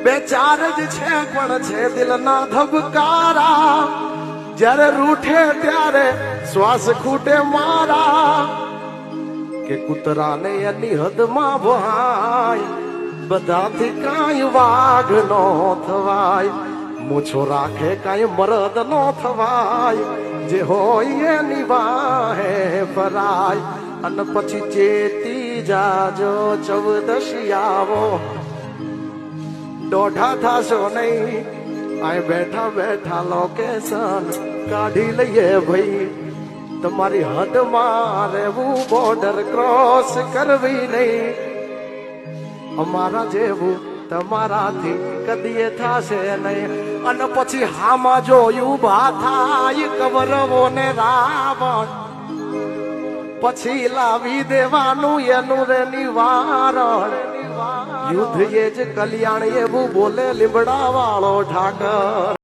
બે ચાર જ છે પણ છે દિલના ધબકારા જ્યારે રૂઠે ત્યારે શ્વાસ ખૂટે મારા કે કૂતરાને એની હદમાં ભહાય બધાથી કાંઈ વાઘ નો થવાય મૂછો રાખે કાંઈ મરદ નો થવાય જે હોય એની વાહે ફરાય અને પછી ચેતી જાજો ચૌદશી આવો દોઢા થાશો નહીં આ બેઠા બેઠા લોકેશન કાઢી લઈએ ભાઈ તમારી હદમાં રહેવું બોર્ડર ક્રોસ કરવી નહીં અમારા જેવું તમારાથી કદીએ થાશે નહીં અને પછી હામાં જોયું ભા થાય કવરવો ને રાવણ પછી લાવી દેવાનું એનું રે નિવારણ યુદ્ધ એ જ કલ્યાણ એવું બોલે લીમડા વાળો ઠાકર